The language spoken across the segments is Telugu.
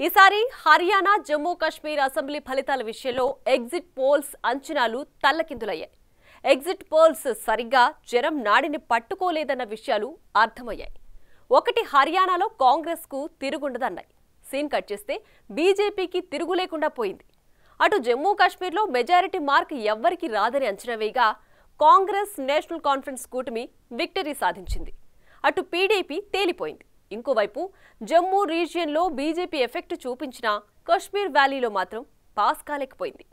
ఈసారి హర్యానా జమ్మూ కాశ్మీర్ అసెంబ్లీ ఫలితాల విషయంలో ఎగ్జిట్ పోల్స్ అంచనాలు తల్లకిందులయ్యాయి. ఎగ్జిట్ పోల్స్ సరిగ్గా జనం నాడిని పట్టుకోలేదన్న విషయాలు అర్థమయ్యాయి. ఒకటి హర్యానాలో కాంగ్రెస్ కు తిరుగుండదన్నాయి. సీన్ కట్ చేస్తే బీజేపీకి తిరుగు లేకుండా పోయింది. అటు జమ్మూ కాశ్మీర్లో మెజారిటీ మార్క్ ఎవ్వరికి రాదని అంచనా వేయగా కాంగ్రెస్ నేషనల్ కాన్ఫరెన్స్ కూటమి విక్టరీ సాధించింది. అటు పీడీపీ తేలిపోయింది. ఇంకోవైపు జమ్మూ రీజియన్లో బీజేపీ ఎఫెక్ట్ చూపించినా కశ్మీర్ వ్యాలీలో మాత్రం పాస్ కాలేకపోయింది.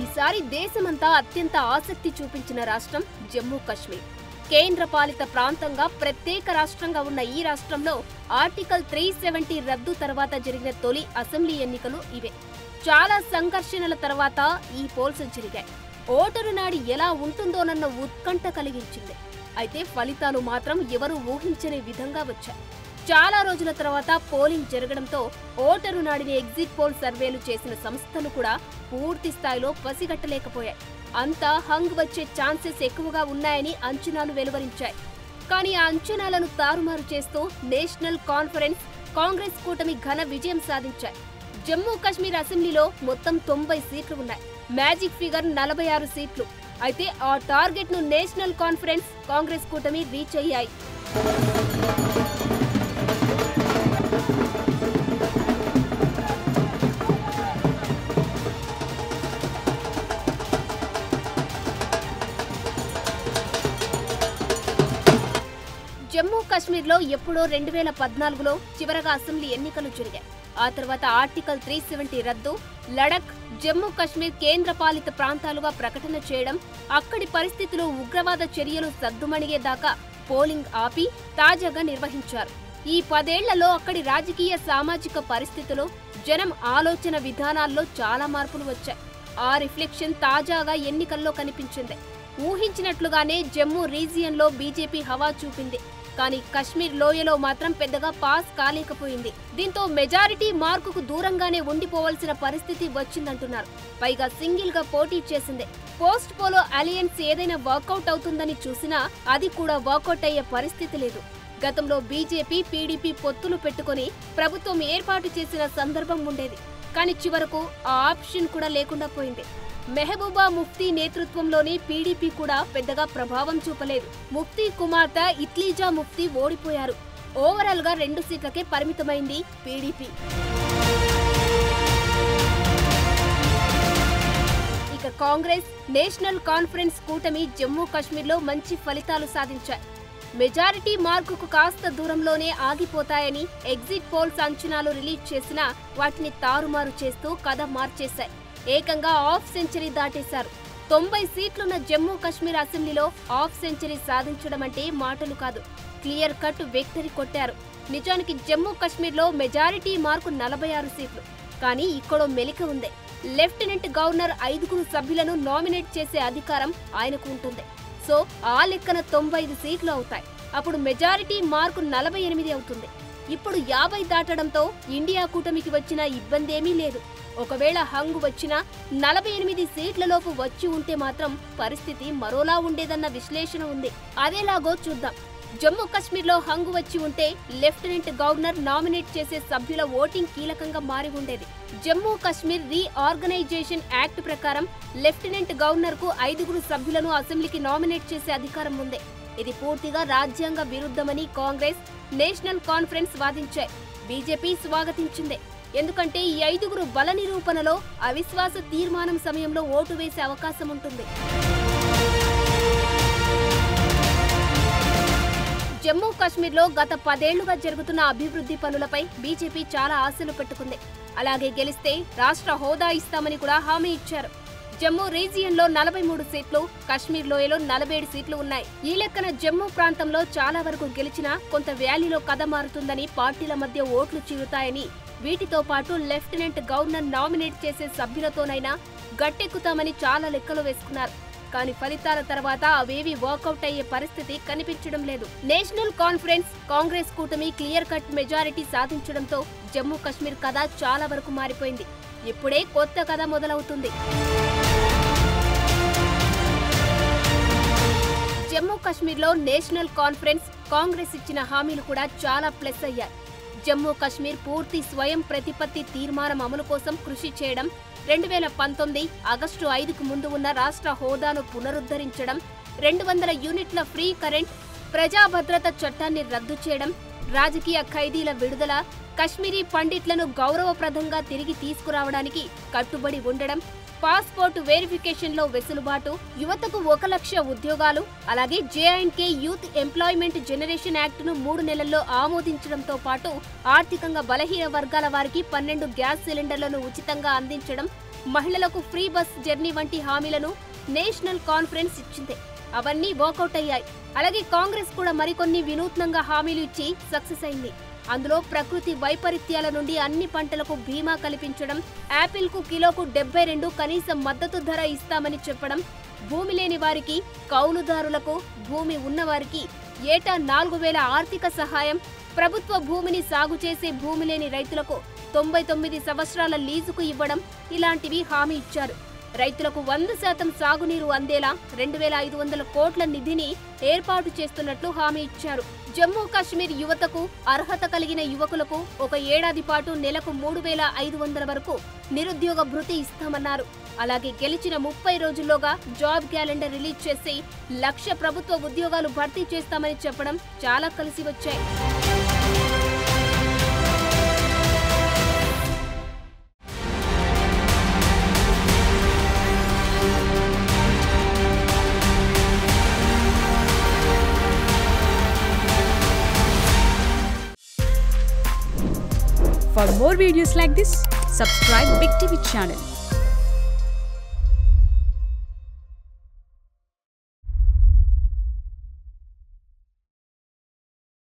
ఈసారి దేశమంతా అత్యంత ఆసక్తి చూపించిన రాష్ట్రం జమ్మూ కాశ్మీర్. కేంద్రపాలిత ప్రాంతంగా ప్రత్యేక రాష్ట్రంగా ఉన్న ఈ రాష్ట్రంలో ఆర్టికల్ 370 రద్దు తర్వాత జరిగిన తొలి అసెంబ్లీ ఎన్నికలు ఇవే. చాలా సంఘర్షణల తర్వాత ఈ పోల్స్ జరిగాయి. ఓటరు నాడి ఎలా ఉంటుందోనన్న ఉత్కంఠ కలిగించింది. అయితే ఫలితాలు మాత్రం ఎవరూ ఊహించని విధంగా వచ్చాయి. చాలా రోజుల తర్వాత పోలింగ్ జరగడంతో ఓటరు నాడిని ఎగ్జిట్ పోల్ సర్వేలు చేసిన సంస్థలు కూడా పూర్తి స్థాయిలో పసిగట్టలేకపోయాయి. అంతా హంగ్ వచ్చే ఛాన్సెస్ ఎక్కువగా ఉన్నాయని అంచనాలు వెలువరించాయి. కానీ ఆ అంచనాలను తారుమారు చేస్తూ నేషనల్ కాన్ఫరెన్స్, కాంగ్రెస్ కూటమి ఘన విజయం సాధించాయి. జమ్మూ కాశ్మీర్ అసెంబ్లీలో మొత్తం 90 సీట్లు ఉన్నాయి. మ్యాజిక్ ఫిగర్ 46 సీట్లు. అయితే ఆ టార్గెట్ ను నేషనల్ కాన్ఫరెన్స్, కాంగ్రెస్ కూటమి రీచ్ అయ్యాయి. జమ్మూ కాశ్మీర్లో ఎప్పుడో 2014లో చివరగా అసెంబ్లీ ఎన్నికలు జరిగాయి. ఆ తర్వాత ఆర్టికల్ 370 రద్దు, లడఖ్, జమ్మూ కాశ్మీర్ కేంద్రపాలిత ప్రాంతాలుగా ప్రకటన చేయడం, అక్కడి పరిస్థితులు ఉగ్రవాద చర్యలు సద్దుమణిగేదాకా పోలింగ్ ఆపి తాజాగా నిర్వహించారు. ఈ 10 ఏళ్లలో అక్కడి రాజకీయ, సామాజిక పరిస్థితులు, జనం ఆలోచన విధానాల్లో చాలా మార్పులు వచ్చాయి. ఆ రిఫ్లెక్షన్ తాజాగా ఎన్నికల్లో కనిపించింది. ఊహించినట్లుగానే జమ్మూ రీజియన్లో బీజేపీ హవా చూపింది. కానీ కశ్మీర్ లోయలో మాత్రం పెద్దగా పాస్ కాలేకపోయింది. దీంతో మెజారిటీ మార్కుకు దూరంగానే ఉండిపోవాల్సిన పరిస్థితి వచ్చిందంటున్నారు. పైగా సింగిల్ గా పోటీ చేసింది. పోస్ట్ పోలో అలయన్స్ ఏదైనా వర్కౌట్ అవుతుందని చూసినా అది కూడా వర్కౌట్ అయ్యే పరిస్థితి లేదు. గతంలో బీజేపీ, పీడీపీ పొత్తులు పెట్టుకుని ప్రభుత్వం ఏర్పాటు చేసిన సందర్భం ఉండేది. కానీ చివరకు ఆ ఆప్షన్ కూడా లేకుండా పోయింది. మెహబూబా ముఫ్తీ నేతృత్వంలోని పీడీపీ కూడా పెద్దగా ప్రభావం చూపలేదు. ముఫ్తీ కుమార్తె ఇత్లీజా ముఫ్తీ ఓడిపోయారు. ఓవరాల్ గా 2 సీట్లకే పరిమితమైంది పీడీపీ. ఇక కాంగ్రెస్, నేషనల్ కాన్ఫరెన్స్ కూటమి జమ్మూ కాశ్మీర్లో మంచి ఫలితాలు సాధించాయి. మెజారిటీ మార్కుకు కాస్త దూరంలోనే ఆగిపోతాయని ఎగ్జిట్ పోల్స్ అంచనాలు రిలీజ్ చేసినా వాటిని తారుమారు చేస్తూ కథ మార్చేశాయి. ఏకంగా హాఫ్ సెంచరీ దాటేశారు. 90 సీట్లున్న జమ్మూ కాశ్మీర్ అసెంబ్లీలో హాఫ్ సెంచరీ సాధించడం అంటే మాటలు కాదు, క్లియర్ కట్ విక్టరీ కొట్టారు. నిజానికి జమ్మూ కాశ్మీర్లో మెజారిటీ మార్కు 46 సీట్లు. కానీ ఇక్కడో మెలిక ఉంది. లెఫ్టినెంట్ గవర్నర్ 5 సభ్యులను నామినేట్ చేసే అధికారం ఆయనకు ఉంటుంది. సో ఆ లెక్కన 95 సీట్లు అవుతాయి. అప్పుడు మెజారిటీ మార్కు 48 అవుతుంది. ఇప్పుడు 50 దాటడంతో ఇండియా కూటమికి వచ్చిన ఇబ్బందేమీ లేదు. ఒకవేళ హంగ్ వచ్చినా 48 సీట్లలోపు వచ్చి ఉంటే మాత్రం పరిస్థితి మరోలా ఉండేదన్న విశ్లేషణ ఉంది. అదేలాగో చూద్దాం. జమ్మూ కాశ్మీర్లో హంగ్ వచ్చి ఉంటే లెఫ్టినెంట్ గవర్నర్ నామినేట్ చేసే సభ్యుల ఓటింగ్ కీలకంగా మారి ఉండేది. జమ్మూ కాశ్మీర్ రీఆర్గనైజేషన్ యాక్ట్ ప్రకారం లెఫ్టినెంట్ గవర్నర్ కు 5 సభ్యులను అసెంబ్లీకి నామినేట్ చేసే అధికారం ఉంది. ఇది పూర్తిగా రాజ్యాంగ విరుద్ధమని కాంగ్రెస్, నేషనల్ కాన్ఫరెన్స్ వాదించాయి. బీజేపీ స్వాగతించింది. ఎందుకంటే ఈ 5 బల నిరూపణలో అవిశ్వాస తీర్మానం సమయంలో ఓటు వేసే అవకాశం ఉంటుంది. జమ్మూ కాశ్మీర్లో గత 10 ఏళ్లుగా జరుగుతున్న అభివృద్ధి పనులపై బీజేపీ చాలా ఆశలు పెట్టుకుంది. అలాగే గెలిస్తే రాష్ట్ర హోదా ఇస్తామని కూడా హామీ ఇచ్చారు. జమ్మూ రీజియన్లో 43 సీట్లు, కశ్మీర్ లోయలో 47 సీట్లు ఉన్నాయి. ఈ లెక్కన జమ్మూ ప్రాంతంలో చాలా వరకు గెలిచినా కొంత వ్యాలీలో కథ మారుతుందని, పార్టీల మధ్య ఓట్లు చీలుతాయని వీటితో పాటు లెఫ్టినెంట్ గవర్నర్ నామినేట్ చేసే సభ్యులతోనైనా గట్టెక్కుతామని చాలా లెక్కలు వేసుకున్నారు. కానీ ఫలితాల తర్వాత అవేవి వర్కౌట్ అయ్యే పరిస్థితి కనిపించడం లేదు. నేషనల్ కాన్ఫరెన్స్ కాంగ్రెస్ కూటమి క్లియర్ కట్ మెజారిటీ సాధించడంతో జమ్మూ కశ్మీర్ కథ చాలా వరకు మారిపోయింది. ఇప్పుడే కొత్త కథ మొదలవుతుంది. జమ్మూ కశ్మీర్లో నేషనల్ కాన్ఫరెన్స్ కాంగ్రెస్ ఇచ్చిన హామీలు కూడా చాలా ప్లస్ అయ్యాయి. జమ్మూ కశ్మీర్ పూర్తి స్వయం ప్రతిపత్తి తీర్మానం అమలు కోసం కృషి చేయడం, 2019 ఆగస్టు 5కు ముందు ఉన్న రాష్ట్ర హోదాను పునరుద్ధరించడం, 200 యూనిట్ల ఫ్రీ కరెంట్, ప్రజా భద్రత చట్టాన్ని రద్దు చేయడం, రాజకీయ ఖైదీల విడుదల, కశ్మీరీ పండిట్లను గౌరవప్రదంగా తిరిగి తీసుకురావడానికి కట్టుబడి ఉండడం, పాస్పోర్ట్ వెరిఫికేషన్లో వెసులుబాటు, యువతకు 1 లక్ష ఉద్యోగాలు, అలాగే జేఎండ్కే యూత్ ఎంప్లాయ్మెంట్ జనరేషన్ యాక్ట్ను 3 నెలల్లో ఆమోదించడంతో పాటు ఆర్థికంగా బలహీన వర్గాల వారికి 12 గ్యాస్ సిలిండర్లను ఉచితంగా అందించడం, మహిళలకు ఫ్రీ బస్ జర్నీ వంటి హామీలను నేషనల్ కాన్ఫరెన్స్ ఇచ్చింది. అవన్నీ వర్కౌట్ అయ్యాయి. అలాగే కాంగ్రెస్ కూడా మరికొన్ని వినూత్నంగా హామీలు ఇచ్చి సక్సెస్ అయింది. అందులో ప్రకృతి వైపరీత్యాల నుండి అన్ని పంటలకు బీమా కల్పించడం, యాపిల్కు కిలోకు 72 కనీస మద్దతు ధర ఇస్తామని చెప్పడం, భూమి లేని వారికి, కౌలుదారులకు, భూమి ఉన్నవారికి ఏటా 4000 ఆర్థిక సహాయం, ప్రభుత్వ భూమిని సాగు చేసే భూమి లేని రైతులకు 99 సంవత్సరాల లీజుకు ఇవ్వడం, ఇలాంటివి హామీ ఇచ్చారు. రైతులకు 100% సాగునీరు అందేలా 2500 కోట్ల నిధిని ఏర్పాటు చేస్తున్నట్లు హామీ ఇచ్చారు. జమ్మూ కాశ్మీర్ యువతకు, అర్హత కలిగిన యువకులకు 1 ఏడాది పాటు నెలకు 3500 వరకు నిరుద్యోగ భృతి ఇస్తామన్నారు. అలాగే గెలిచిన 30 రోజుల్లోగా జాబ్ క్యాలెండర్ రిలీజ్ చేసి 1 లక్ష ప్రభుత్వ ఉద్యోగాలు భర్తీ చేస్తామని చెప్పడం చాలా కలిసి వచ్చాయి. For more videos like this, subscribe Big TV channel.